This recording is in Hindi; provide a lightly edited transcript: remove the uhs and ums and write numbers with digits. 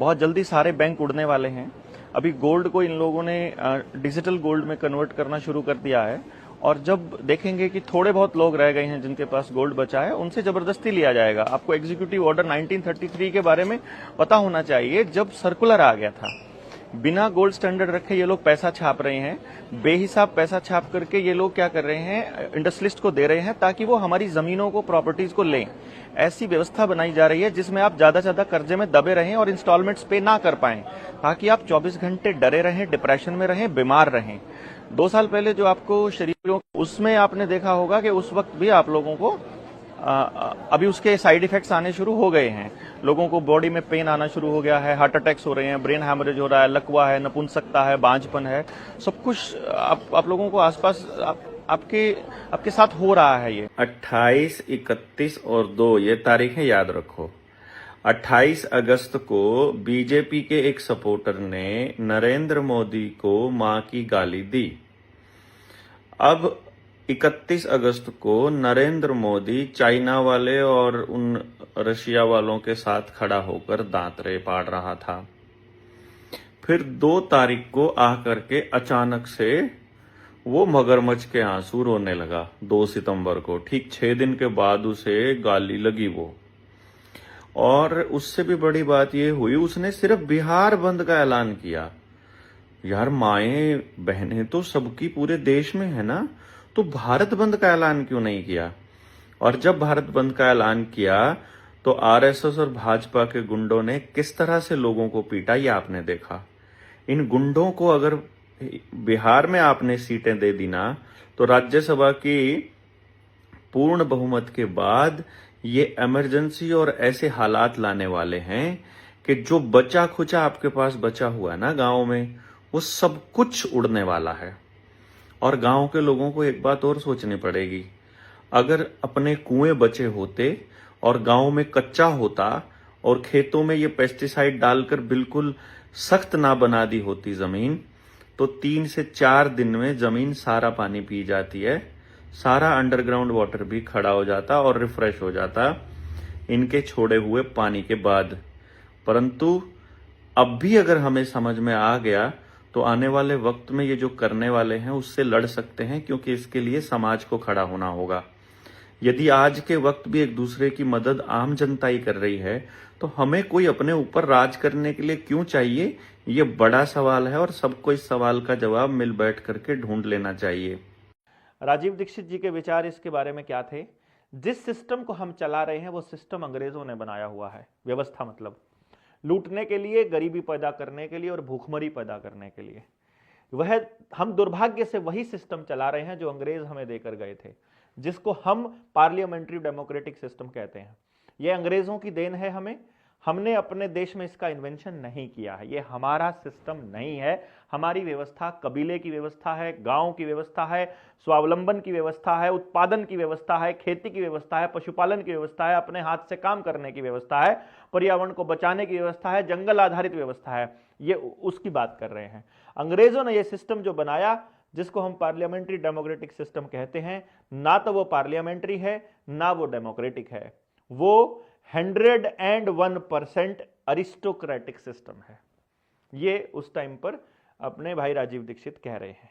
बहुत जल्दी सारे बैंक उड़ने वाले हैं। अभी गोल्ड को इन लोगों ने डिजिटल गोल्ड में कन्वर्ट करना शुरू कर दिया है और जब देखेंगे कि थोड़े बहुत लोग रह गए हैं जिनके पास गोल्ड बचा है, उनसे जबरदस्ती लिया जाएगा। आपको एग्जीक्यूटिव ऑर्डर 1933 के बारे में पता होना चाहिए। जब सर्कुलर आ गया था, बिना गोल्ड स्टैंडर्ड रखे ये लोग पैसा छाप रहे हैं, बेहिसाब पैसा छाप करके ये लोग क्या कर रहे हैं, इंडस्ट्रियलिस्ट को दे रहे हैं ताकि वो हमारी जमीनों को, प्रॉपर्टीज को लें। ऐसी व्यवस्था बनाई जा रही है जिसमें आप ज्यादा से ज्यादा कर्जे में दबे रहें और इंस्टॉलमेंट्स पे ना कर पाएं, ताकि आप 24 घंटे डरे रहें, डिप्रेशन में रहें, बीमार रहें। 2 साल पहले जो आपको शरीरों, उसमें आपने देखा होगा कि उस वक्त भी आप लोगों को अभी उसके साइड इफेक्ट्स आने शुरू हो गए हैं। लोगों को बॉडी में पेन आना शुरू हो गया है, हार्ट अटैक्स हो रहे हैं, ब्रेन हैमरेज हो रहा है, लकवा है, नपुंसकता है, बांझपन है, सब कुछ आप लोगों को आसपास आपके साथ हो रहा है। ये 28, 31 और 2 ये तारीखें याद रखो। 28 अगस्त को बीजेपी के एक सपोर्टर ने नरेंद्र मोदी को मां की गाली दी। अब 31 अगस्त को नरेंद्र मोदी चाइना वाले और उन रशिया वालों के साथ खड़ा होकर दांतरे पाड़ रहा था। फिर 2 तारीख को आकर के अचानक से वो मगरमच्छ के आंसू रोने लगा। 2 सितंबर को, ठीक 6 दिन के बाद उसे गाली लगी वो। और उससे भी बड़ी बात ये हुई, उसने सिर्फ बिहार बंद का ऐलान किया। यार, माएं बहनें तो सबकी पूरे देश में है ना, तो भारत बंद का ऐलान क्यों नहीं किया? और जब भारत बंद का ऐलान किया तो आरएसएस और भाजपा के गुंडों ने किस तरह से लोगों को पीटा, ये आपने देखा। इन गुंडों को अगर बिहार में आपने सीटें दे दी ना, तो राज्यसभा की पूर्ण बहुमत के बाद ये इमरजेंसी और ऐसे हालात लाने वाले हैं कि जो बचा खुचा आपके पास बचा हुआ है ना गांव में, वो सब कुछ उड़ने वाला है। और गांव के लोगों को एक बात और सोचनी पड़ेगी, अगर अपने कुएं बचे होते और गांव में कच्चा होता और खेतों में ये पेस्टिसाइड डालकर बिल्कुल सख्त ना बना दी होती जमीन, तो 3 से 4 दिन में जमीन सारा पानी पी जाती है, सारा अंडरग्राउंड वाटर भी खड़ा हो जाता और रिफ्रेश हो जाता इनके छोड़े हुए पानी के बाद। परंतु अब भी अगर हमें समझ में आ गया तो आने वाले वक्त में ये जो करने वाले हैं उससे लड़ सकते हैं, क्योंकि इसके लिए समाज को खड़ा होना होगा। यदि आज के वक्त भी एक दूसरे की मदद आम जनता ही कर रही है, तो हमें कोई अपने ऊपर राज करने के लिए क्यों चाहिए? ये बड़ा सवाल है और सबको इस सवाल का जवाब मिल बैठ करके ढूंढ लेना चाहिए। राजीव दीक्षित जी के विचार इसके बारे में क्या थे? जिस सिस्टम को हम चला रहे हैं वो सिस्टम अंग्रेजों ने बनाया हुआ है। व्यवस्था मतलब लूटने के लिए, गरीबी पैदा करने के लिए और भूखमरी पैदा करने के लिए। वह हम दुर्भाग्य से वही सिस्टम चला रहे हैं जो अंग्रेज हमें देकर गए थे, जिसको हम पार्लियामेंट्री डेमोक्रेटिक सिस्टम कहते हैं। यह अंग्रेजों की देन है हमें। हमने अपने देश में इसका इन्वेंशन नहीं किया है। यह हमारा सिस्टम नहीं है। हमारी व्यवस्था कबीले की व्यवस्था है, गांव की व्यवस्था है, स्वावलंबन की व्यवस्था है, उत्पादन की व्यवस्था है, खेती की व्यवस्था है, पशुपालन की व्यवस्था है, अपने हाथ से काम करने की व्यवस्था है, पर्यावरण को बचाने की व्यवस्था है, जंगल आधारित व्यवस्था है। ये उसकी बात कर रहे हैं। अंग्रेजों ने यह सिस्टम जो बनाया, जिसको हम पार्लियामेंट्री डेमोक्रेटिक सिस्टम कहते हैं, ना तो वो पार्लियामेंट्री है ना वो डेमोक्रेटिक है। वो 101% अरिस्टोक्रेटिक सिस्टम है। ये उस टाइम पर अपने भाई राजीव दीक्षित कह रहे हैं।